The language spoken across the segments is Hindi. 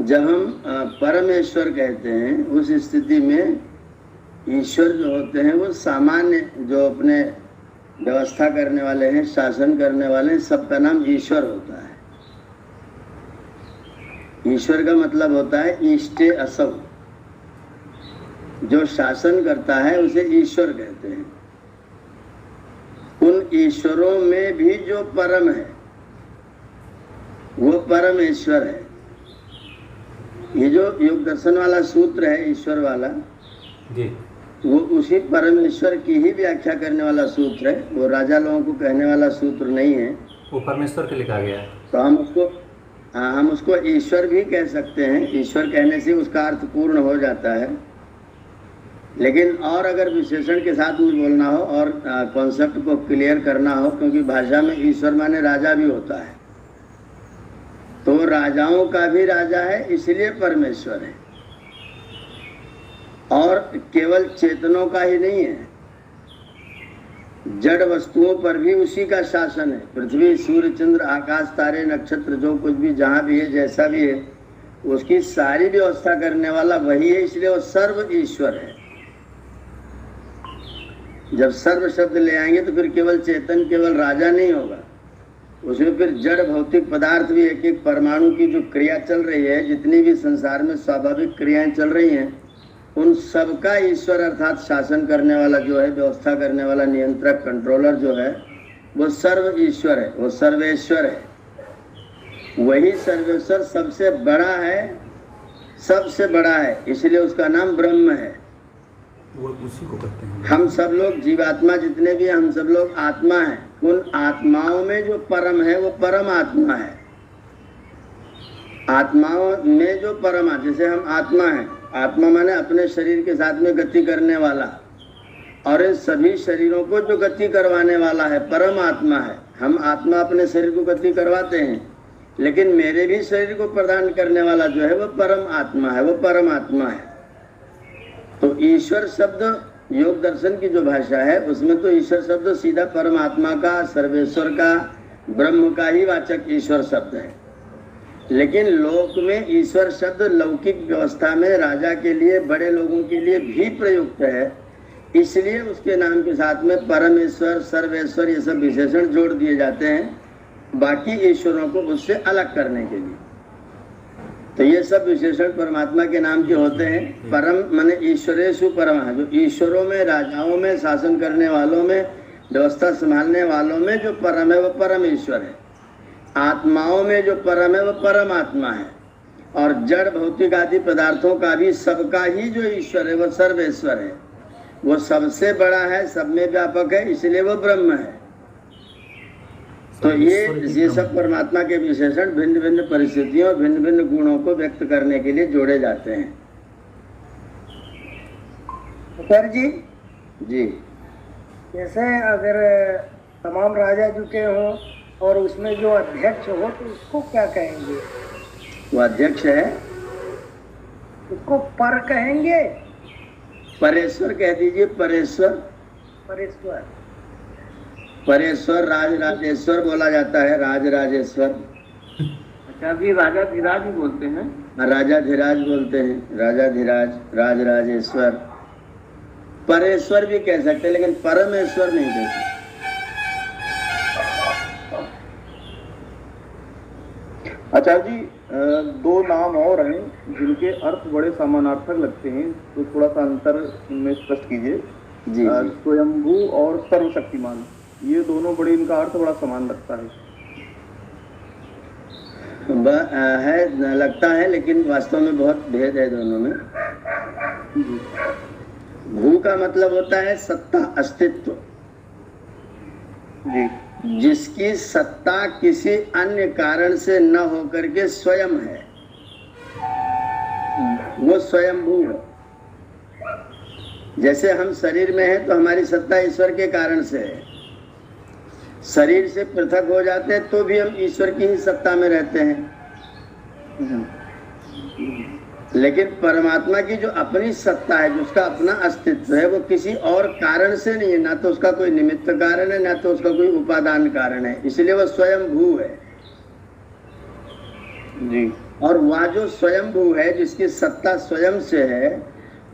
जब हम परमेश्वर कहते हैं, उस स्थिति में ईश्वर जो होते हैं वो सामान्य जो अपने व्यवस्था करने वाले हैं, शासन करने वाले हैं, सबका नाम ईश्वर होता है। ईश्वर का मतलब होता है ईष्टे असव, जो शासन करता है उसे ईश्वर कहते हैं। उन ईश्वरों में भी जो परम है वो परमेश्वर है। ये जो योग दर्शन वाला सूत्र है ईश्वर वाला जी, वो उसी परमेश्वर की ही व्याख्या करने वाला सूत्र है। वो राजा लोगों को कहने वाला सूत्र नहीं है, वो परमेश्वर के लिखा गया है। तो हम उसको ईश्वर भी कह सकते हैं। ईश्वर कहने से उसका अर्थ पूर्ण हो जाता है। लेकिन और अगर विशेषण के साथ में बोलना हो और कॉन्सेप्ट को क्लियर करना हो, क्योंकि भाषा में ईश्वर माने राजा भी होता है, तो राजाओं का भी राजा है, इसलिए परमेश्वर है। और केवल चेतनों का ही नहीं है, जड़ वस्तुओं पर भी उसी का शासन है। पृथ्वी, सूर्य, चंद्र, आकाश, तारे, नक्षत्र, जो कुछ भी जहाँ भी है, जैसा भी है, उसकी सारी व्यवस्था करने वाला वही है, इसलिए वो सर्व ईश्वर है। जब सर्व शब्द ले आएंगे तो फिर केवल चेतन, केवल राजा नहीं होगा, उसमें फिर जड़ भौतिक पदार्थ भी, एक एक परमाणु की जो क्रिया चल रही है, जितनी भी संसार में स्वाभाविक क्रियाएं चल रही हैं, उन सबका ईश्वर अर्थात शासन करने वाला जो है, व्यवस्था करने वाला नियंत्रक, कंट्रोलर जो है, वो सर्व ईश्वर है, वो सर्वेश्वर है। वही सर्वेश्वर सबसे बड़ा है, सबसे बड़ा है, इसलिए उसका नाम ब्रह्म है। वो उसी को कहते हैं। हम सब लोग जीवात्मा जितने भी हैं, हम सब लोग आत्मा हैं। उन आत्माओं में जो परम है वो परम आत्मा है। आत्माओं में जो परम, जैसे हम आत्मा हैं, आत्मा माने अपने शरीर के साथ में गति करने वाला, और इन सभी शरीरों को जो गति करवाने वाला है परम आत्मा है। हम आत्मा अपने शरीर को गति करवाते हैं, लेकिन मेरे भी शरीर को प्रदान करने वाला जो है वो परम आत्मा है, वो परम आत्मा है। तो ईश्वर शब्द योग दर्शन की जो भाषा है उसमें तो ईश्वर शब्द सीधा परमात्मा का, सर्वेश्वर का, ब्रह्म का ही वाचक ईश्वर शब्द है। लेकिन लोक में ईश्वर शब्द लौकिक व्यवस्था में राजा के लिए, बड़े लोगों के लिए भी प्रयुक्त है, इसलिए उसके नाम के साथ में परमेश्वर, सर्वेश्वर ये सब विशेषण जोड़ दिए जाते हैं, बाकी ईश्वरों को उससे अलग करने के लिए। तो ये सब विशेषण परमात्मा के नाम के होते हैं। परम माने ईश्वरेषु परम है, जो ईश्वरों में, राजाओं में, शासन करने वालों में, व्यवस्था संभालने वालों में जो परम है वो परम ईश्वर है। आत्माओं में जो परम है वो परम आत्मा है। और जड़ भौतिक आदि पदार्थों का भी सबका ही जो ईश्वर है वो सर्वेश्वर है। वो सबसे बड़ा है, सब में व्यापक है, इसलिए वो ब्रह्म है। तो ये सब परमात्मा के विशेषण भिन्न भिन्न परिस्थितियों, भिन्न भिन्न गुणों को व्यक्त करने के लिए जोड़े जाते हैं। सर जी, जैसे अगर तमाम राजा जुटे हों और उसमें जो अध्यक्ष हो तो उसको क्या कहेंगे? वो अध्यक्ष है, उसको पर कहेंगे? परेश्वर कह दीजिए, परेश्वर। परेश्वर, परेश्वर, राजेश्वर बोला जाता है, राजेश्वर। अच्छा, अभी राजाधिराज भी बोलते हैं। राजाधिराज बोलते हैं, राजाधिराज, राजेश्वर, परेश्वर भी कह सकते हैं, लेकिन परमेश्वर नहीं कह सकते। आचार्य जी, दो नाम और हैं जिनके अर्थ बड़े समानार्थक लगते हैं, तो थोड़ा सा अंतर इनमें स्पष्ट कीजिए। जी, स्वयंभू और सर्वशक्तिमान, ये दोनों बड़े, इनका अर्थ बड़ा समान लगता है, लगता है, लेकिन वास्तव में बहुत भेद है दोनों में। भू का मतलब होता है सत्ता, अस्तित्व जी, जिसकी सत्ता किसी अन्य कारण से न होकर के स्वयं है, वो स्वयंभू है। जैसे हम शरीर में हैं तो हमारी सत्ता ईश्वर के कारण से है, शरीर से पृथक हो जाते हैं तो भी हम ईश्वर की ही सत्ता में रहते हैं। लेकिन परमात्मा की जो अपनी सत्ता है, जो उसका अपना अस्तित्व है, वो किसी और कारण से नहीं है, ना तो उसका कोई निमित्त कारण है, ना तो उसका कोई उपादान कारण है, इसलिए वो स्वयं भू है। जी। और वह जो स्वयंभू है, जिसकी सत्ता स्वयं से है,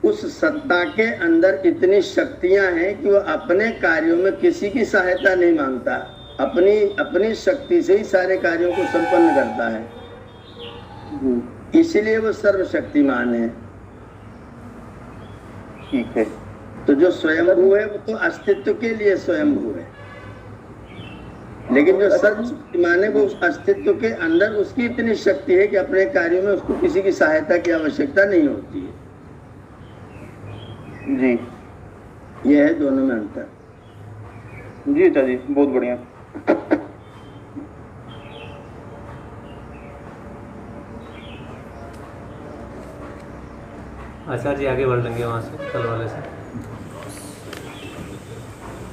उस सत्ता के अंदर इतनी शक्तियां हैं कि वो अपने कार्यों में किसी की सहायता नहीं मांगता, अपनी शक्ति से ही सारे कार्यों को संपन्न करता है। इसीलिए वो सर्वशक्तिमान है। ठीक है। तो जो स्वयंभू है वो तो अस्तित्व के लिए स्वयंभू है, लेकिन जो सर्वशक्तिमान है वो उस अस्तित्व के अंदर उसकी इतनी शक्ति है कि अपने कार्यों में उसको किसी की सहायता की आवश्यकता नहीं होती है। जी, यह है दोनों में अंतर। जी अच्छा जी, बहुत बढ़िया। आचार्य जी आगे बढ़ लेंगे वहाँ से, कल वाले से।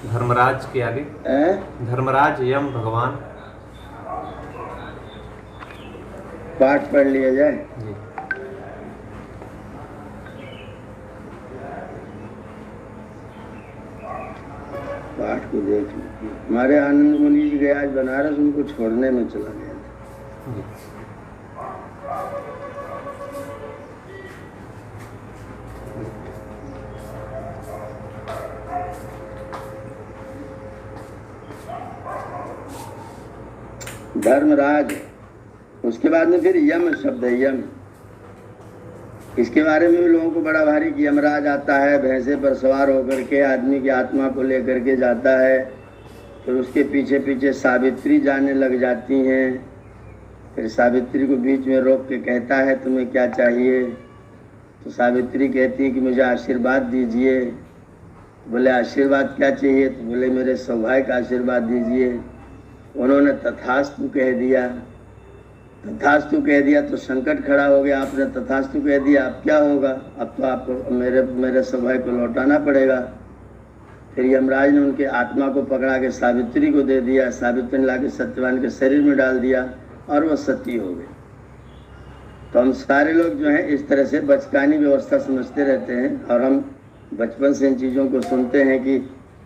धर्मराज के आगे, धर्मराज यम भगवान, पाठ पढ़ लिया जाए। जी। पाठ को देख लीजिए। हमारे आनंद मुनि जी गए आज बनारस, उनको छोड़ने में चला गया था। जी। धर्मराज, उसके बाद में फिर यम शब्द है, यम। इसके बारे में भी लोगों को बड़ा भारी कि यमराज आता है, भैंसे पर सवार होकर के आदमी की आत्मा को लेकर के जाता है, फिर उसके पीछे पीछे सावित्री जाने लग जाती हैं, फिर सावित्री को बीच में रोक के कहता है तुम्हें क्या चाहिए, तो सावित्री कहती है कि मुझे आशीर्वाद दीजिए। बोले आशीर्वाद क्या चाहिए, तो बोले मेरे सौभाग्य का आशीर्वाद दीजिए। उन्होंने तथास्तु कह दिया। तथास्तु कह दिया तो संकट खड़ा हो गया, आपने तथास्तु कह दिया, अब क्या होगा, अब तो आपको मेरे सौभाग्य को लौटाना पड़ेगा। फिर यमराज ने उनके आत्मा को पकड़ा के सावित्री को दे दिया, सावित्री ने लाके सत्यवान के शरीर में डाल दिया और वो सती हो गई। तो हम सारे लोग जो हैं इस तरह से बचकानी व्यवस्था समझते रहते हैं, और हम बचपन से इन चीज़ों को सुनते हैं कि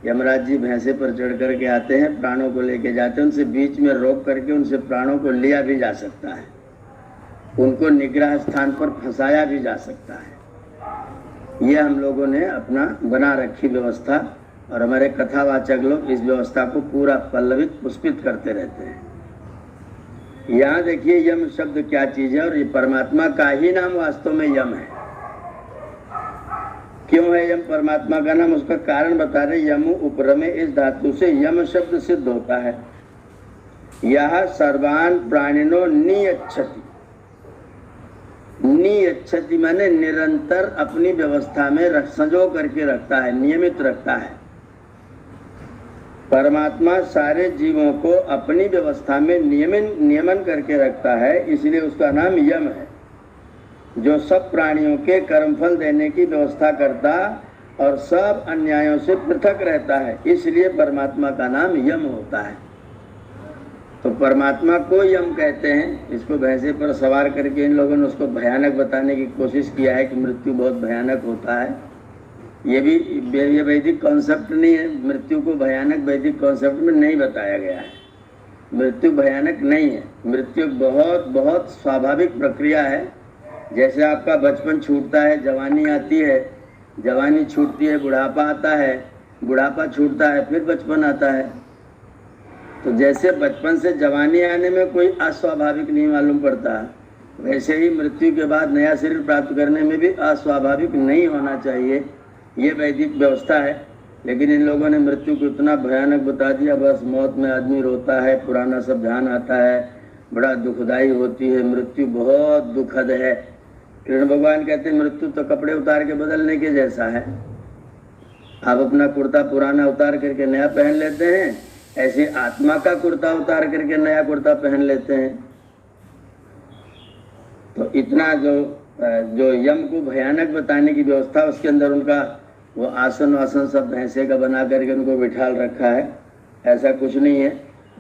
यमराज जी भैंसे पर चढ़ करके आते हैं, प्राणों को लेके जाते हैं, उनसे बीच में रोक करके उनसे प्राणों को लिया भी जा सकता है, उनको निग्रह स्थान पर फंसाया भी जा सकता है। ये हम लोगों ने अपना बना रखी व्यवस्था, और हमारे कथावाचक लोग इस व्यवस्था को पूरा पल्लवित पुष्पित करते रहते हैं। यहाँ देखिए यम शब्द क्या चीज़ है, और ये परमात्मा का ही नाम वास्तव में यम है। क्यों है यम परमात्मा का नाम, उसका कारण बता रहे। यमु उपरमे, इस धातु से यम शब्द सिद्ध होता है। यह सर्वान प्राणिनो नियच्छति। नियच्छति माने निरंतर अपनी व्यवस्था में संजो करके रखता है, नियमित रखता है। परमात्मा सारे जीवों को अपनी व्यवस्था में नियमन करके रखता है, इसलिए उसका नाम यम है, जो सब प्राणियों के कर्मफल देने की व्यवस्था करता और सब अन्यायों से पृथक रहता है, इसलिए परमात्मा का नाम यम होता है। तो परमात्मा को यम कहते हैं। इसको भैंसे पर सवार करके इन लोगों ने उसको भयानक बताने की कोशिश किया है कि मृत्यु बहुत भयानक होता है। ये वैदिक कॉन्सेप्ट नहीं है, मृत्यु को भयानक वैदिक कॉन्सेप्ट में नहीं बताया गया है। मृत्यु भयानक नहीं है, मृत्यु बहुत बहुत स्वाभाविक प्रक्रिया है। जैसे आपका बचपन छूटता है, जवानी आती है, जवानी छूटती है, बुढ़ापा आता है, बुढ़ापा छूटता है, फिर बचपन आता है। तो जैसे बचपन से जवानी आने में कोई अस्वाभाविक नहीं मालूम पड़ता, वैसे ही मृत्यु के बाद नया शरीर प्राप्त करने में भी अस्वाभाविक नहीं होना चाहिए। ये वैदिक व्यवस्था है। लेकिन इन लोगों ने मृत्यु को इतना भयानक बता दिया, बस मौत में आदमी रोता है, पुराना सब ध्यान आता है, बड़ा दुखदाई होती है, मृत्यु बहुत दुखद है। कृष्ण भगवान कहते हैं मृत्यु तो कपड़े उतार के बदलने के जैसा है। आप अपना कुर्ता पुराना उतार करके नया पहन लेते हैं, ऐसे आत्मा का कुर्ता उतार करके नया कुर्ता पहन लेते हैं। तो इतना जो यम को भयानक बताने की व्यवस्था, उसके अंदर उनका वो आसन वासन सब भैंसे का बना करके उनको बिठाल रखा है। ऐसा कुछ नहीं है।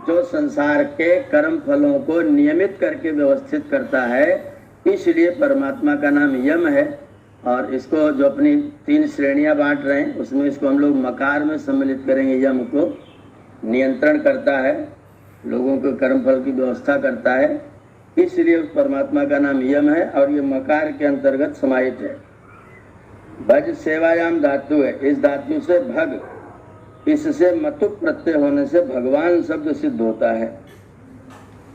जो संसार के कर्म फलों को नियमित करके व्यवस्थित करता है, इसलिए परमात्मा का नाम यम है। और इसको जो अपनी 3 श्रेणियां बांट रहे हैं, उसमें इसको हम लोग मकार में सम्मिलित करेंगे। यम को नियंत्रण करता है, लोगों के कर्मफल की व्यवस्था करता है, इसलिए उस परमात्मा का नाम यम है और ये मकार के अंतर्गत समाहित है। भज सेवायाम धातु है, इस धातु से भग, इससे मतुप प्रत्यय होने से भगवान शब्द सिद्ध होता है।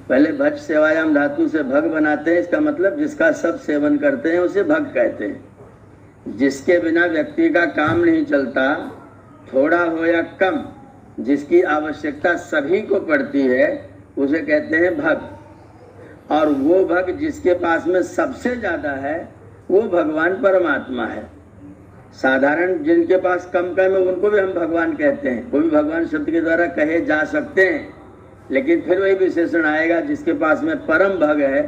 पहले भज सेवायाम धातु से भग बनाते हैं, इसका मतलब जिसका सब सेवन करते हैं उसे भग कहते हैं। जिसके बिना व्यक्ति का काम नहीं चलता, थोड़ा हो या कम, जिसकी आवश्यकता सभी को पड़ती है उसे कहते हैं भग। और वो भग जिसके पास में सबसे ज्यादा है वो भगवान परमात्मा है। साधारण जिनके पास कम कम है उनको भी हम भगवान कहते हैं, वो भी भगवान शब्द के द्वारा कहे जा सकते हैं, लेकिन फिर वही विशेषण आएगा जिसके पास में परम भग है,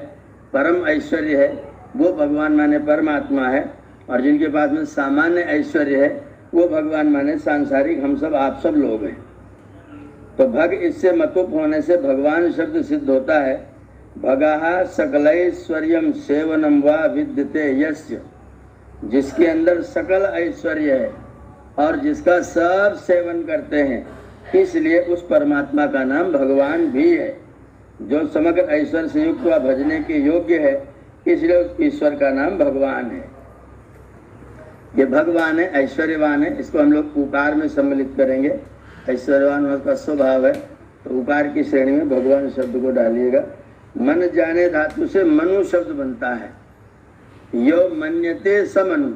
परम ऐश्वर्य है, वो भगवान माने परमात्मा है। और जिनके पास में सामान्य ऐश्वर्य है वो भगवान माने सांसारिक हम सब आप सब लोग हैं। तो भग इससे मतुप होने से भगवान शब्द सिद्ध होता है। भगः सकलैश्वर्यम सेवनम वा विद्यते यस्य, जिसके अंदर सकल ऐश्वर्य है और जिसका सब सेवन करते हैं, इसलिए उस परमात्मा का नाम भगवान भी है। जो समग्र ऐश्वर्य से युक्त व भजने के योग्य है, इसलिए उस ईश्वर का नाम भगवान है। ये भगवान है, ऐश्वर्यवान है, इसको हम लोग उकार में सम्मिलित करेंगे। ऐश्वर्यवान उसका स्वभाव है, तो उकार की श्रेणी में भगवान शब्द को डालिएगा। मन जाने धातु से मनु शब्द बनता है। यो मन्यते स मनु,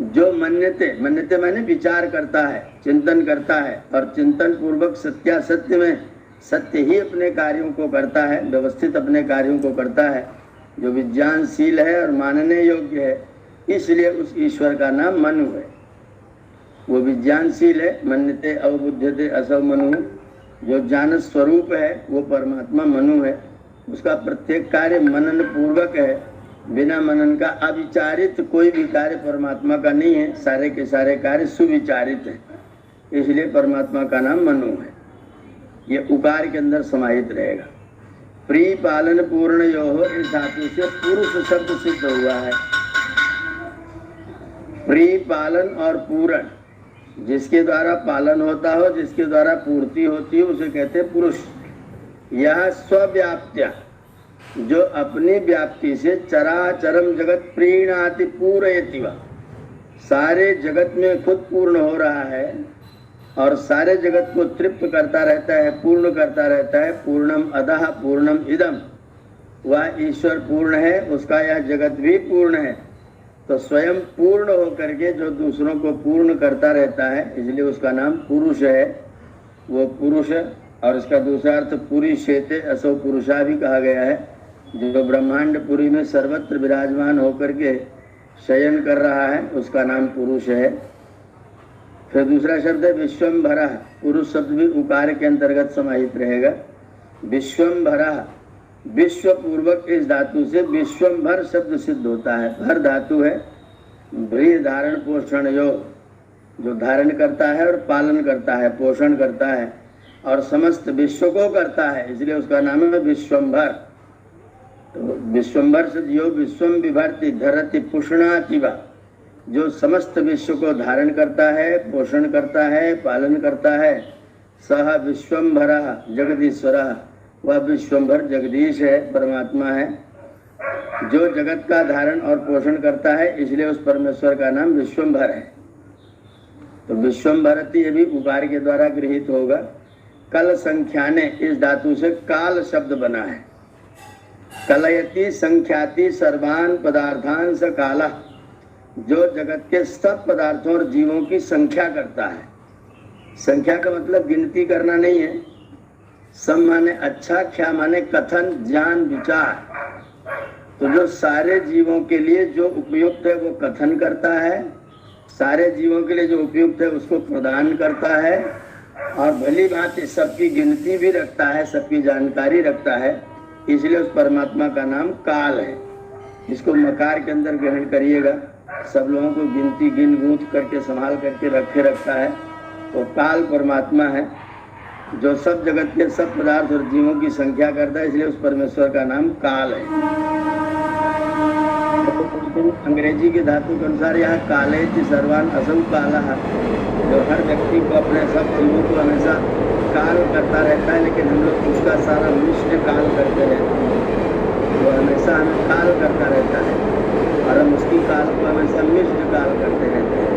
जो मन्यते, मन्यते माने विचार करता है, चिंतन करता है और चिंतन पूर्वक सत्यासत्य में सत्य ही अपने कार्यों को करता है, व्यवस्थित अपने कार्यों को करता है, जो विज्ञानशील है और मानने योग्य है, इसलिए उस ईश्वर का नाम मनु है। वो विज्ञानशील है, मन्यते अवबुध्यते असव मनु, जो ज्ञान स्वरूप है वो परमात्मा मनु है। उसका प्रत्येक कार्य मनन पूर्वक है, बिना मनन का अविचारित कोई भी कार्य परमात्मा का नहीं है, सारे के सारे कार्य सुविचारित हैं, इसलिए परमात्मा का नाम मनु है। ये उकार के अंदर समाहित रहेगा। प्री पालन पूर्ण यो, इस धातु से पुरुष शब्द सिद्ध हुआ है। प्री पालन और पूर्ण, जिसके द्वारा पालन होता हो, जिसके द्वारा पूर्ति होती है, उसे कहते हैं पुरुष। यह स्वव्याप्त्या, जो अपनी व्याप्ति से चराचरम जगत प्रीणाति पूरयति वा, सारे जगत में खुद पूर्ण हो रहा है और सारे जगत को तृप्त करता रहता है, पूर्ण करता रहता है। पूर्णम अधः पूर्णम इदम, वह ईश्वर पूर्ण है, उसका यह जगत भी पूर्ण है। तो स्वयं पूर्ण होकर के जो दूसरों को पूर्ण करता रहता है, इसलिए उसका नाम पुरुष है। वो पुरुष, और इसका दूसरा अर्थ पुरी शेते असो पुरुषा भी कहा गया है, जो ब्रह्मांड पुरी में सर्वत्र विराजमान होकर के शयन कर रहा है, उसका नाम पुरुष है। फिर दूसरा शब्द है विश्वम्भरा, पुरुष शब्द भी उकार के अंतर्गत समाहित रहेगा। विश्वम्भरा, विश्व पूर्वक इस धातु से विश्वम्भर शब्द सिद्ध होता है। भर धातु है, भ्री धारण पोषण यो, जो धारण करता है और पालन करता है, पोषण करता है और समस्त विश्व को करता है, इसलिए उसका नाम है विश्वम्भर। तो विश्वम्भर से यो विश्वम विभर्ति धरति पुष्णाति वा, जो समस्त विश्व को धारण करता है, पोषण करता है, पालन करता है। सह विश्वम्भरः जगदीश्वरः, वह विश्वम्भर जगदीश है, परमात्मा है, जो जगत का धारण और पोषण करता है, इसलिए उस परमेश्वर का नाम विश्वम्भर है। तो विश्वम्भरति ये भी उकार के द्वारा गृहीत होगा। कल संख्याने, इस धातु से काल शब्द बना है। कलयति संख्याति सर्वान पदार्थान स काला, जो जगत के सब पदार्थों और जीवों की संख्या करता है। संख्या का मतलब गिनती करना नहीं है। सम माने अच्छा, ख्या माने कथन, ज्ञान, विचार। तो जो सारे जीवों के लिए जो उपयुक्त है वो कथन करता है, सारे जीवों के लिए जो उपयुक्त है उसको प्रदान करता है, और भली भांति सबकी गिनती भी रखता है, सबकी जानकारी रखता है, इसलिए उस परमात्मा का नाम काल है। इसको मकार के अंदर ग्रहण करिएगा। सब लोगों को गिनती गिन गूंथ करके संभाल करके रखे रखता है, तो काल परमात्मा है, जो सब जगत के सब पदार्थ और जीवों की संख्या करता है, इसलिए उस परमेश्वर का नाम काल है। अंग्रेजी के धातु के अनुसार यहाँ कालेति सर्वान असौ कालः, जो हर व्यक्ति को अपने सब जीवों को हमेशा काल करता रहता है, लेकिन हम लोग उसका सारा मिश्र काल करते रहते हैं। वो हमेशा हमें काल करता रहता है और हम उसकी काल को हमेशा मिष्ट काल करते रहते हैं।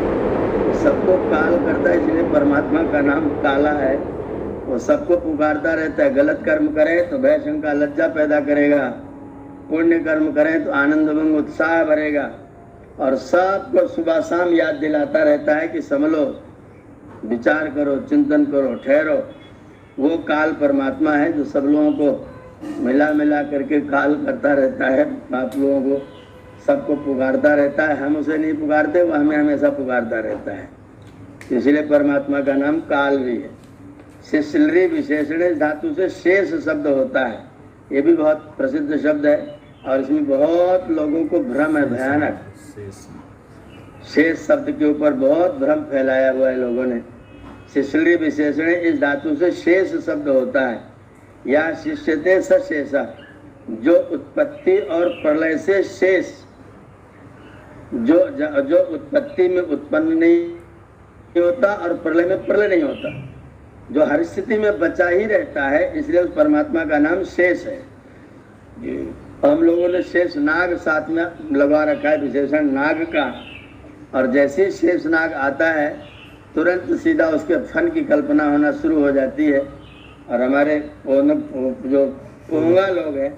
वो सबको काल करता है, इसलिए परमात्मा का नाम काला है। वो सबको पुकारता रहता है। गलत कर्म करें तो भय शंका लज्जा पैदा करेगा, पुण्य कर्म करें तो आनंद उमंग उत्साह भरेगा और सबको सुबह शाम याद दिलाता रहता है कि संभलो, विचार करो, चिंतन करो, ठहरो। वो काल परमात्मा है जो सब लोगों को मिला करके काल करता रहता है, आप लोगों को सबको पुकारता रहता है। हम उसे नहीं पुकारते, वो हमें हमेशा पुकारता रहता है। इसलिए परमात्मा का नाम काल भी है। शिशलरी विशेषण धातु से शेष शब्द होता है। ये भी बहुत प्रसिद्ध शब्द है और इसमें बहुत लोगों को भ्रम है, भयानक। शेष शब्द के ऊपर बहुत भ्रम फैलाया हुआ है लोगों ने। शिशलरी विशेषण इस धातु से शेष शब्द होता है। या शिष्यते सशेषा, जो उत्पत्ति और प्रलय से शेष, जो उत्पत्ति में उत्पन्न नहीं होता और प्रलय में प्रलय नहीं होता, जो हर स्थिति में बचा ही रहता है, इसलिए उस परमात्मा का नाम शेष है। हम लोगों ने शेष नाग साथ में लगा रखा है, विशेषण नाग का, और जैसे ही शेष नाग आता है तुरंत सीधा उसके फन की कल्पना होना शुरू हो जाती है। और हमारे जो पोंगा लोग हैं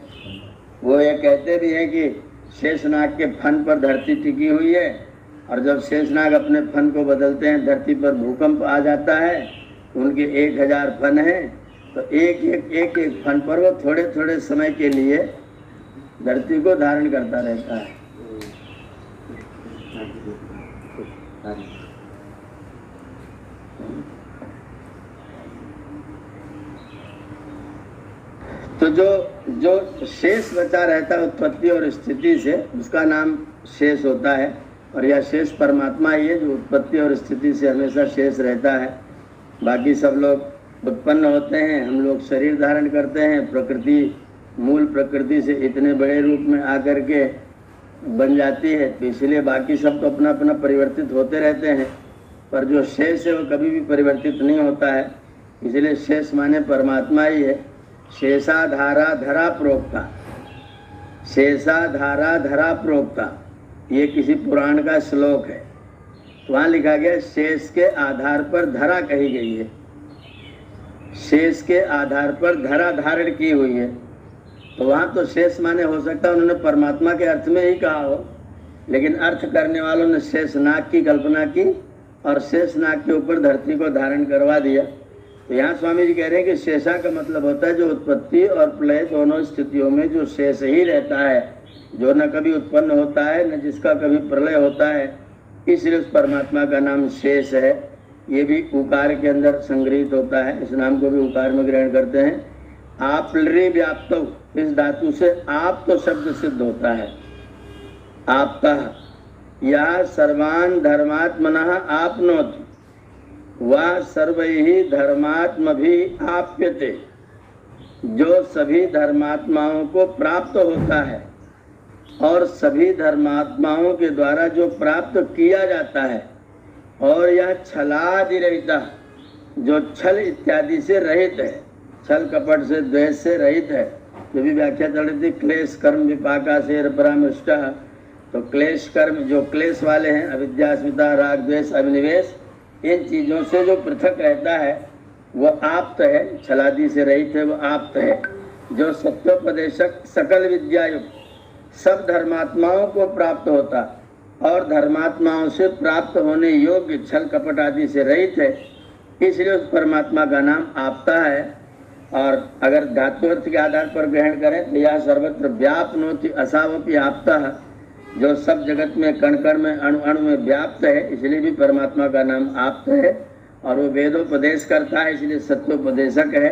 वो ये कहते भी हैं कि शेषनाग के फन पर धरती टिकी हुई है, और जब शेषनाग अपने फन को बदलते हैं धरती पर भूकंप आ जाता है। उनके 1000 फन हैं, तो एक फन पर वो थोड़े थोड़े समय के लिए धरती को धारण करता रहता है। तो जो शेष बचा रहता है उत्पत्ति और स्थिति से, उसका नाम शेष होता है। और यह शेष परमात्मा ही है जो उत्पत्ति और स्थिति से हमेशा शेष रहता है। बाकी सब लोग उत्पन्न होते हैं, हम लोग शरीर धारण करते हैं, प्रकृति मूल प्रकृति से इतने बड़े रूप में आकर के बन जाती है, तो इसलिए बाकी सब तो अपना अपना परिवर्तित होते रहते हैं, पर जो शेष है वो कभी भी परिवर्तित नहीं होता है। इसलिए शेष माने परमात्मा ही है। शेषा धारा धरा प्रोक्ता, शेषा धारा धरा प्रोक्ता, ये किसी पुराण का श्लोक है। वहाँ लिखा गया शेष के आधार पर धरा कही गई है, शेष के आधार पर धरा धारण की हुई है। तो वहाँ तो शेष माने हो सकता है उन्होंने परमात्मा के अर्थ में ही कहा हो, लेकिन अर्थ करने वालों ने शेष नाग की कल्पना की और शेष नाग के ऊपर धरती को धारण करवा दिया। तो यहाँ स्वामी जी कह रहे हैं कि शेषा का मतलब होता है जो उत्पत्ति और प्रलय दोनों स्थितियों में जो शेष ही रहता है, जो न कभी उत्पन्न होता है न जिसका कभी प्रलय होता है, इसलिए उस परमात्मा का नाम शेष है। ये भी उकार के अंदर संग्रहित होता है, इस नाम को भी उकार में ग्रहण करते हैं। आप व्याप्तो, इस धातु से आप तो शब्द सिद्ध होता है। आपता या सर्वान धर्मात्मनः आपनोति वह सर्वैहि धर्मात्मभि आप्यते, जो सभी धर्मात्माओं को प्राप्त होता है और सभी धर्मात्माओं के द्वारा जो प्राप्त किया जाता है। और यह छलादि रहिता, जो छल इत्यादि से रहित है, छल कपट से द्वेष से रहित है। जो भी व्याख्या चल रही थी क्लेश कर्म विपाका से परामृष्ट, तो क्लेश कर्म जो क्लेश वाले हैं, अविद्या अस्मिता राग द्वेष अभिनिवेश, इन चीज़ों से जो पृथक रहता है वह आप्त है, छलादि से रहित है, वह आप्त है। जो सत्योपदेशक सकल विद्यायुक्त सब धर्मात्माओं को प्राप्त होता और धर्मात्माओं से प्राप्त होने योग्य छल कपट आदि से रहित है, इसलिए उस परमात्मा का नाम आपता है। और अगर धातु अर्थ के आधार पर ग्रहण करें तो यह सर्वत्र व्याप्नोति असावपि आपता, जो सब जगत में कण कण में अणु अणु में व्याप्त है, इसलिए भी परमात्मा का नाम आप्त है। और वो वेदोपदेश करता है, इसलिए सत्योपदेशक है।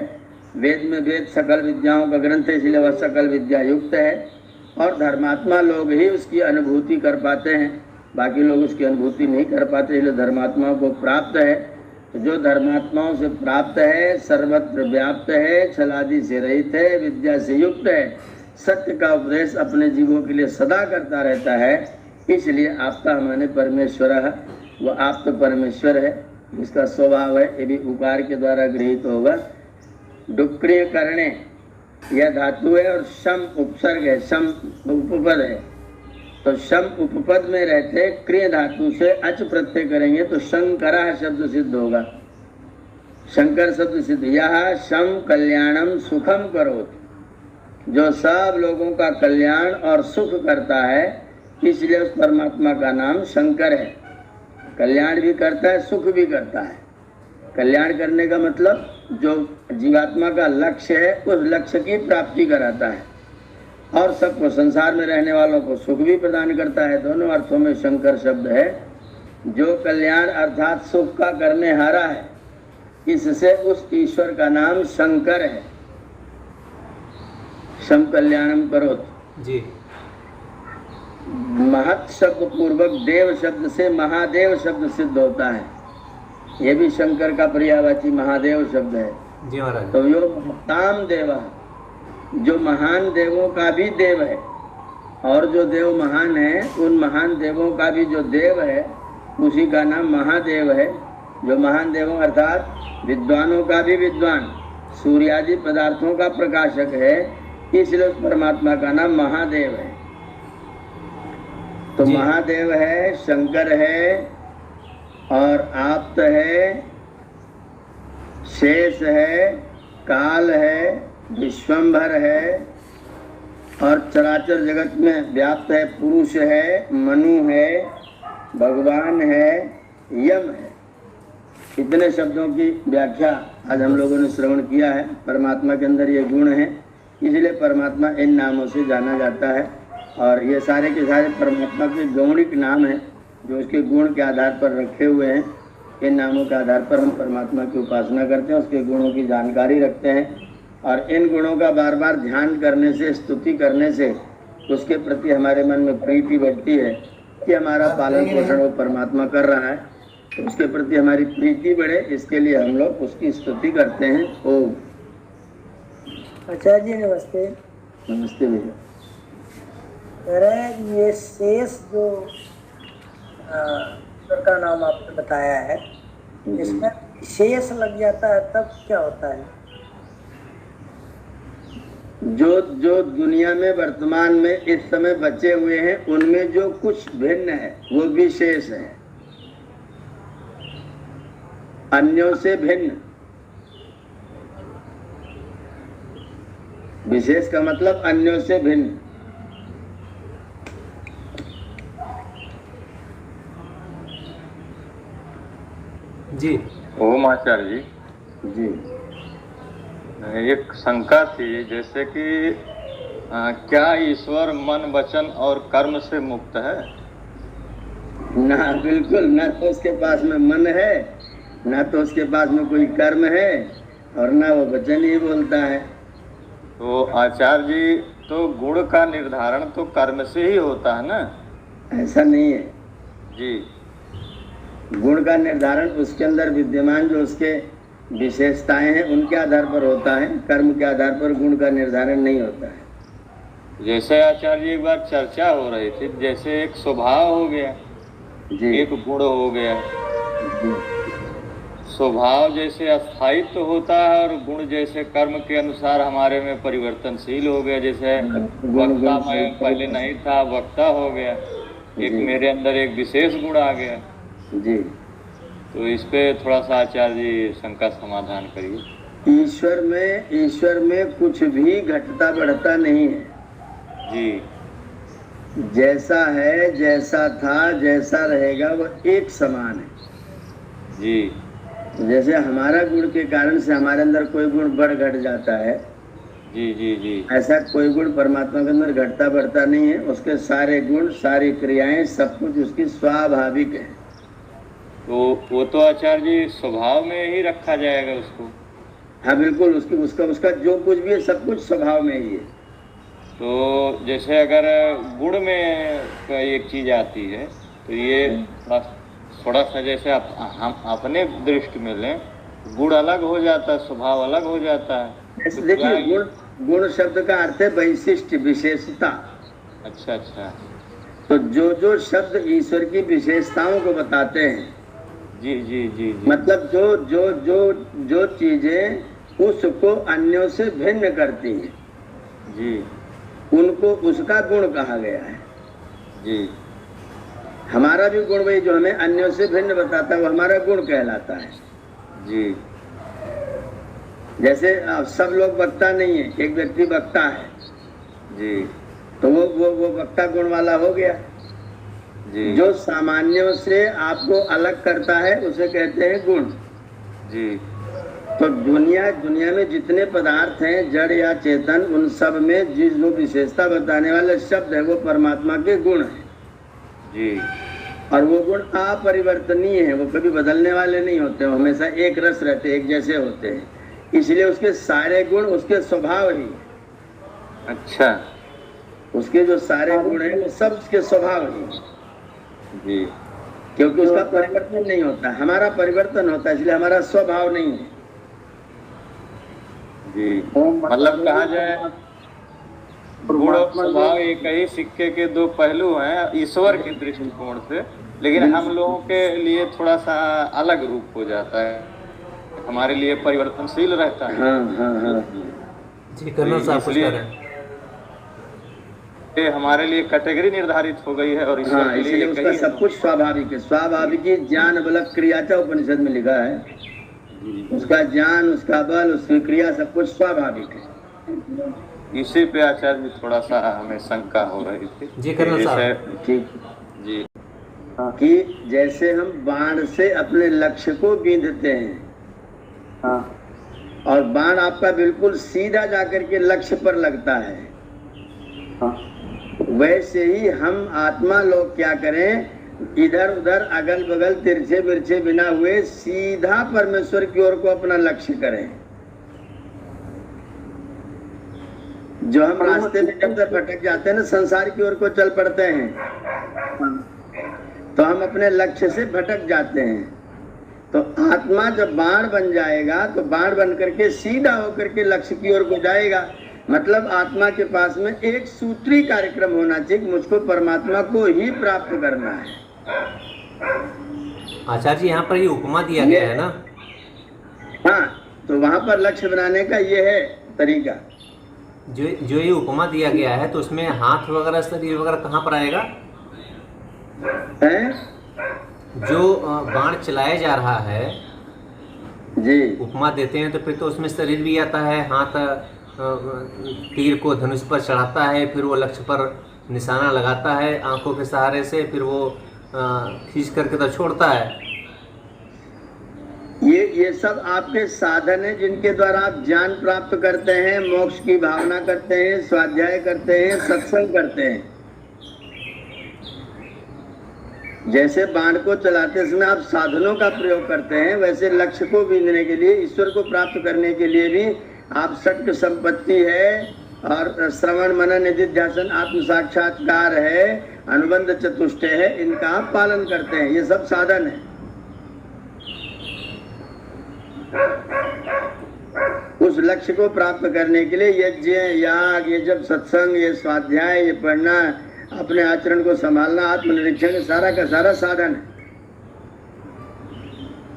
वेद में वेद सकल विद्याओं का ग्रंथ है, इसलिए वह सकल विद्या युक्त है। और धर्मात्मा लोग ही उसकी अनुभूति कर पाते हैं, बाकी लोग उसकी अनुभूति नहीं कर पाते, इसलिए धर्मात्माओं को प्राप्त है। तो जो धर्मात्माओं से प्राप्त है, सर्वत्र व्याप्त है, छलादि से रहित है, विद्या से युक्त है, सत्य का उपदेश अपने जीवों के लिए सदा करता रहता है, इसलिए आपका माने परमेश्वर है, वह आप तो परमेश्वर है, इसका स्वभाव है। ये भी उकार के द्वारा गृहीत होगा। डुक्रिय करणे, यह धातु है और शम उपसर्ग है, शम उपपद है। तो शम उपपद में रहते क्रिय धातु से अच प्रत्यय करेंगे तो शंकरः शब्द सिद्ध होगा। शंकर शब्द सिद्ध। यह शम कल्याणम सुखम करोति, जो सब लोगों का कल्याण और सुख करता है, इसलिए उस परमात्मा का नाम शंकर है। कल्याण भी करता है, सुख भी करता है। कल्याण करने का मतलब जो जीवात्मा का लक्ष्य है उस लक्ष्य की प्राप्ति कराता है, और सबको संसार में रहने वालों को सुख भी प्रदान करता है। दोनों अर्थों में शंकर शब्द है। जो कल्याण अर्थात सुख का करने हारा है, इससे उस ईश्वर का नाम शंकर है। शम कल्याणम करोत। जी। महत् शब्द पूर्वक देव शब्द से महादेव शब्द सिद्ध होता है। ये भी शंकर का पर्यायवाची महादेव शब्द है। जी महाराज। तो यो महताम देव, जो महान देवों का भी देव है, और जो देव महान है उन महान देवों का भी जो देव है उसी का नाम महादेव है। जो महान देवों अर्थात विद्वानों का भी विद्वान, सूर्यादि पदार्थों का प्रकाशक है, इसलिए उस परमात्मा का नाम महादेव है। तो महादेव है, शंकर है, और आप्त है, शेष है, काल है, विश्वंभर है, और चराचर जगत में व्याप्त है। पुरुष है, मनु है, भगवान है, यम है। इतने शब्दों की व्याख्या आज हम लोगों ने श्रवण किया है। परमात्मा के अंदर ये गुण है, इसलिए परमात्मा इन नामों से जाना जाता है। और ये सारे के सारे परमात्मा के गौणिक नाम हैं, जो उसके गुण के आधार पर रखे हुए हैं। इन नामों के आधार पर हम परमात्मा की उपासना करते हैं, उसके गुणों की जानकारी रखते हैं, और इन गुणों का बार बार ध्यान करने से, स्तुति करने से उसके प्रति हमारे मन में प्रीति बढ़ती है कि हमारा पालन पोषण वो परमात्मा कर रहा है, तो उसके प्रति हमारी प्रीति बढ़े, इसके लिए हम लोग उसकी स्तुति करते हैं। ओम। आचार्य जी नमस्ते। नमस्ते भैया। अरे ये शेष जो ईश्वर का नाम आपने बताया है, इसमें शेष लग जाता है तब क्या होता है? जो जो दुनिया में वर्तमान में इस समय बचे हुए हैं उनमें जो कुछ भिन्न है वो विशेष है, अन्यों से भिन्न। विशेष का मतलब अन्यों से भिन्न। जी। ओम आचार्य जी। जी। एक शंका थी, जैसे कि क्या ईश्वर मन वचन और कर्म से मुक्त है? ना, बिल्कुल ना। तो उसके पास में मन है, ना तो उसके पास में कोई कर्म है, और ना वो वचन ही बोलता है। तो आचार्य जी, तो गुण का निर्धारण तो कर्म से ही होता है ना? ऐसा नहीं है जी। गुण का निर्धारण उसके अंदर विद्यमान जो उसके विशेषताएं हैं उनके आधार पर होता है, कर्म के आधार पर गुण का निर्धारण नहीं होता है। जैसे आचार्य जी एक बार चर्चा हो रही थी, जैसे एक स्वभाव हो गया जी। एक गुण हो गया। जी। स्वभाव जैसे अस्थायित्व होता है, और गुण जैसे कर्म के अनुसार हमारे में परिवर्तनशील हो गया। जैसे वक्ता मैं पहले नहीं था, वक्ता हो गया। एक मेरे अंदर एक विशेष गुण आ गया। जी। तो इस पे थोड़ा सा आचार्य जी शंका समाधान करिए। ईश्वर में कुछ भी घटता बढ़ता नहीं है। जी। जैसा है, जैसा था, जैसा रहेगा, वो एक समान है। जी। जैसे हमारा गुण के कारण से हमारे अंदर कोई गुण बढ़ घट जाता है, जी जी जी, ऐसा कोई गुण परमात्मा के अंदर घटता बढ़ता नहीं है। उसके सारे गुण, सारी क्रियाएं, सब कुछ उसकी स्वाभाविक है। तो वो तो आचार्य जी स्वभाव में ही रखा जाएगा उसको। हाँ बिल्कुल, उसका जो कुछ भी है सब कुछ स्वभाव में ही है। तो जैसे अगर गुण में एक चीज आती है, तो ये थोड़ा सा जैसे हम अपने दृष्टि में लें, गुण अलग हो जाता है, स्वभाव अलग हो जाता है। तो देखिए, गुण शब्द का अर्थ है वैशिष्ट, विशेषता। अच्छा अच्छा। तो जो शब्द ईश्वर की विशेषताओं को बताते हैं, जी जी जी जी, मतलब जो चीजें उसको अन्यों से भिन्न करती हैं, जी उनको उसका गुण कहा गया है। जी हमारा भी गुण वही जो हमें अन्यों से भिन्न बताता है वो हमारा गुण कहलाता है। जी जैसे अब सब लोग वक्ता नहीं है, एक व्यक्ति वक्ता है जी तो वो वक्ता गुण वाला हो गया। जी जो सामान्यों से आपको अलग करता है उसे कहते हैं गुण। जी तो दुनिया में जितने पदार्थ हैं जड़ या चेतन, उन सब में जो विशेषता बताने वाले शब्द है वो परमात्मा के गुण है। जी और वो गुण अपरिवर्तनीय है, वो कभी बदलने वाले नहीं होते, वो हमेशा एक रस रहते, एक जैसे होते हैं। इसलिए उसके सारे गुण उसके स्वभाव ही, अच्छा उसके जो सारे गुण हैं वो सब उसके स्वभाव ही, जी क्योंकि उसका परिवर्तन नहीं होता। हमारा परिवर्तन होता है, इसलिए हमारा स्वभाव नहीं है। जी मतलब कहा जाए गुण और स्वभाव एक ही सिक्के के दो पहलू हैं ईश्वर के दृष्टिकोण से, लेकिन हम लोगों के लिए थोड़ा सा अलग रूप हो जाता है, हमारे लिए परिवर्तनशील रहता है। हाँ। जी कर्नल साहब कुछ कह रहे हैं। ये हमारे लिए कैटेगरी निर्धारित हो गई है और ईश्वर हाँ, के लिए इसलिए एक उसका ही सब कुछ स्वाभाविक है। स्वाभाविक ही ज्ञान बल क्रियाचा उपनिषद में लिखा है, उसका ज्ञान, उसका बल, उसकी क्रिया सब कुछ स्वाभाविक है। इसी पे आचार्य जी थोड़ा सा हमें शंका हो रही थी। जी कर्नल साहब। जैसे- ठीक जी कि जैसे हम बाण से अपने लक्ष्य को बींधते हैं और बाण आपका बिल्कुल सीधा जाकर के लक्ष्य पर लगता है, वैसे ही हम आत्मा लोग क्या करें, इधर उधर अगल बगल तिरछे बिरछे बिना हुए सीधा परमेश्वर की ओर को अपना लक्ष्य करें। जो हम रास्ते में जब तक भटक जाते हैं ना, संसार की ओर को चल पड़ते हैं, तो हम अपने लक्ष्य से भटक जाते हैं। तो आत्मा जब बाण बन जाएगा तो बाण बन करके सीधा होकर के लक्ष्य की ओर को जाएगा। मतलब आत्मा के पास में एक सूत्री कार्यक्रम होना चाहिए, मुझको परमात्मा को ही प्राप्त करना है। आचार्य जी यहाँ पर ये उपमा दिया गया है ना। हाँ, तो वहां पर लक्ष्य बनाने का ये है तरीका। जो ये उपमा दिया गया है तो उसमें हाथ वगैरह शरीर वगैरह कहाँ पर आएगा? है जो बाण चलाया जा रहा है, जी, उपमा देते हैं तो फिर तो उसमें शरीर भी आता है, हाथ तीर को धनुष पर चढ़ाता है, फिर वो लक्ष्य पर निशाना लगाता है आंखों के सहारे से, फिर वो खींच करके तो छोड़ता है। ये सब आपके साधन है जिनके द्वारा आप ज्ञान प्राप्त करते हैं, मोक्ष की भावना करते हैं, स्वाध्याय करते हैं, सत्संग करते हैं। जैसे बाण को चलाते समय आप साधनों का प्रयोग करते हैं, वैसे लक्ष्य को बींधने के लिए, ईश्वर को प्राप्त करने के लिए भी आप षट् संपत्ति है और श्रवण मनन निधिध्यासन आत्म साक्षात्कार है, अनुबंध चतुष्टय है, इनका आप पालन करते हैं। ये सब साधन है। उस लक्ष्य को प्राप्त करने के लिए यज्ञ, याग, ये जब सत्संग, ये स्वाध्याय, ये पढ़ना, अपने आचरण को संभालना, आत्मनिरीक्षण, सारा का सारा साधन है।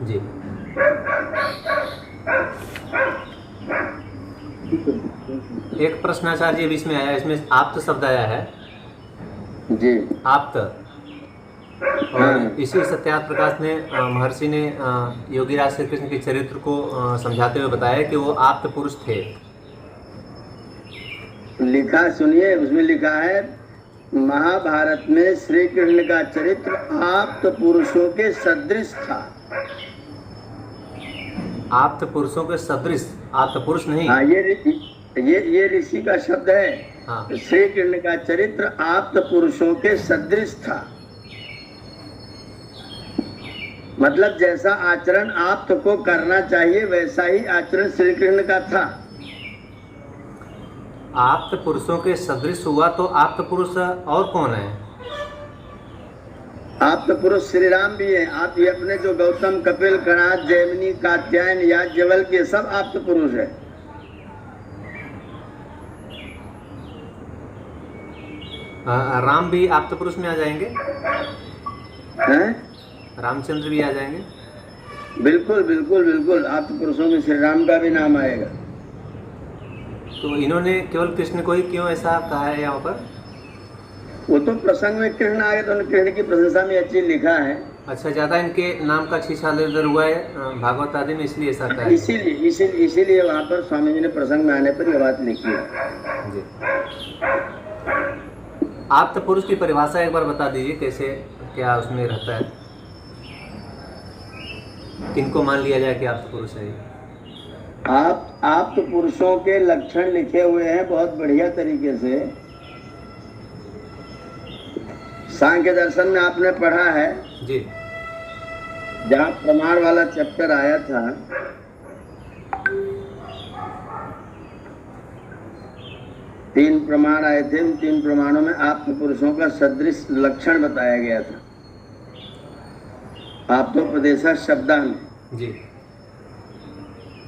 जी एक प्रश्न आचार्य जी इसमें आया, इसमें आप्त शब्द आया है जी, आप्त, और इसी सत्यार्थ प्रकाश ने महर्षि ने योगीराज श्री कृष्ण के चरित्र को समझाते हुए बताया कि वो आप्त पुरुष थे। लिखा सुनिए, उसमें लिखा है महाभारत में श्री कृष्ण का चरित्र आप्त पुरुषों के सदृश था। आप्त पुरुषों के सदृश, आप्त पुरुष नहीं। हाँ, ये ऋषि का शब्द है। हाँ। श्री कृष्ण का चरित्र आप्त पुरुषों के सदृश था, मतलब जैसा आचरण आप्त को करना चाहिए वैसा ही आचरण श्री कृष्ण का था। आप्त पुरुषों के सदृश हुआ तो आप्त पुरुष और कौन है? आप्त पुरुष श्री राम भी है। आप ये अपने जो गौतम, कपिल, कणाद, जैमिनी, कात्यायन, याज्ञवल्क्य, ये सब आप्त पुरुष है। राम भी आप्त पुरुष में आ जाएंगे? हैं? रामचंद्र भी आ जाएंगे? बिल्कुल बिल्कुल बिल्कुल, आप्त पुरुषों में श्री राम का भी नाम आएगा। तो इन्होंने केवल कृष्ण को ही क्यों ऐसा कहा है यहाँ पर? वो तो प्रसंग में कृष्ण आ गए तो उन्होंने कृष्ण की प्रशंसा में अच्छी लिखा है। अच्छा, ज़्यादा इनके नाम का छीछाल इधर हुआ है भागवत आदि में, इसलिए ऐसा कहा है। इसीलिए वहाँ पर स्वामी जी ने प्रसंग में आने पर यह बात लिखी है। जी, आप तो पुरुष की परिभाषा एक बार बता दीजिए, कैसे क्या उसमें रहता है, किनको मान लिया जाए कि आप तो पुरुष है? आप तो पुरुषों के लक्षण लिखे हुए हैं बहुत बढ़िया तरीके से। सांख्य दर्शन में आपने पढ़ा है जी, जहाँ प्रमाण वाला चैप्टर आया था, तीन प्रमाण आए थे। उन तीन प्रमाणों में आत्म पुरुषों का सदृश लक्षण बताया गया था। आप तो उपदेशा शब्दा में जी,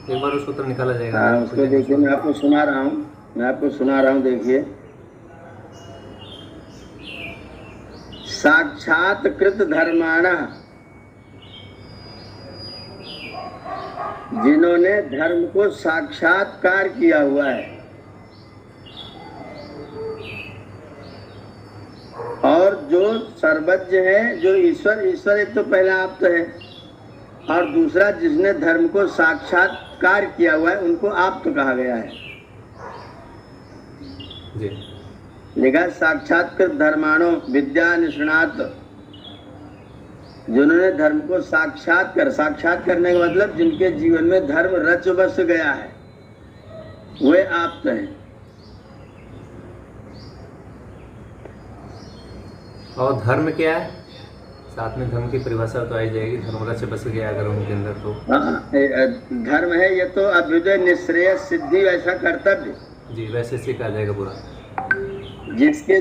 एक बार उसको तो निकाला जाएगा। हाँ, उसको देखिए, मैं आपको सुना रहा हूँ, देखिए। साक्षात्कृत धर्माणा, जिन्होंने धर्म को साक्षात्कार किया हुआ है, और जो सर्वज्ञ है, जो ईश्वर एक तो पहला आप तो है, और दूसरा जिसने धर्म को साक्षात्कार किया हुआ है, उनको आप तो कहा गया है। जी, लिखा साक्षात्कृत धर्माणो विद्या निष्णात, जिन्होंने धर्म को साक्षात करने का मतलब जिनके जीवन में धर्म रच बस गया है, वे आप हैं। और धर्म क्या है? साथ में धर्म की परिभाषा तो आई जाएगी, धर्म रच बस गया अगर उनके अंदर तो। धर्म है ये तो अभ्युदय निश्रेय सिद्धि ऐसा कर्तव्य जी, वैसे सीखा जाएगा पूरा, जिसके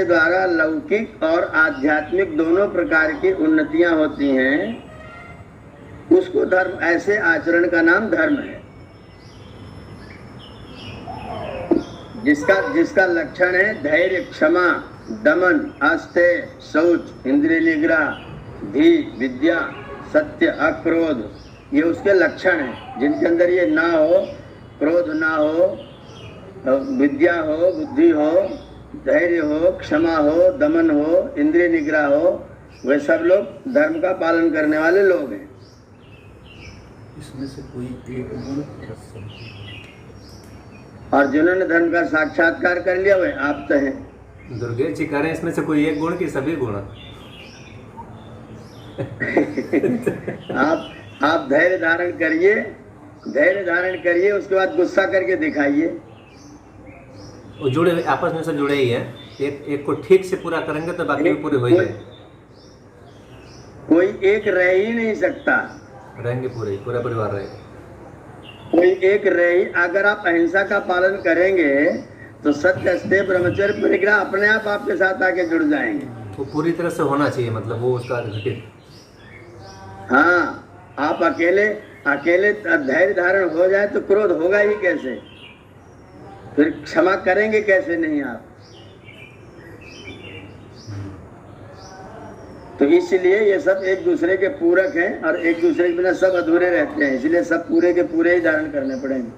द्वारा लौकिक और आध्यात्मिक दोनों प्रकार की उन्नतियां होती हैं, उसको धर्म, ऐसे आचरण का नाम धर्म है। जिसका लक्षण है धैर्य, क्षमा, दमन, आस्तेय, शौच, इंद्रिय निग्रह, धी, विद्या, सत्य, अक्रोध, ये उसके लक्षण हैं। जिनके अंदर ये ना हो, क्रोध ना हो, विद्या हो, बुद्धि हो, धैर्य हो, क्षमा हो, दमन हो, इंद्रिय निग्रह हो, वे सब लोग धर्म का पालन करने वाले लोग हैं। इसमें से कोई एक गुण, और जिन्होंने धर्म का साक्षात्कार कर लिया वे आप तो हैं। दुर्गेश जी कह रहे हैं इसमें से कोई एक गुण की सभी गुण? आप धैर्य धारण करिए, उसके बाद गुस्सा करके दिखाइए। वो जुड़े हुए, आपस में सब जुड़े ही हैं। एक को ठीक से पूरा करेंगे तो बाकी भी पूरे हो ही जाए। कोई एक रह ही नहीं सकता, रहेंगे पूरा परिवार रहेगा। कोई एक रह ही, अगर आप अहिंसा का पालन करेंगे तो सत्य, अस्तेय, ब्रह्मचर्य, परिग्रह अपने आप आपके साथ आके जुड़ जाएंगे। वो पूरी तरह से होना चाहिए, मतलब वो उसका घटित। हाँ, आप अकेले धैर्य धारण हो जाए तो क्रोध होगा ही कैसे? फिर क्षमा करेंगे कैसे नहीं आप? तो इसलिए ये सब एक दूसरे के पूरक हैं, और एक दूसरे के बिना सब अधूरे रहते हैं। इसलिए सब पूरे के पूरे ही धारण करने पड़ेंगे।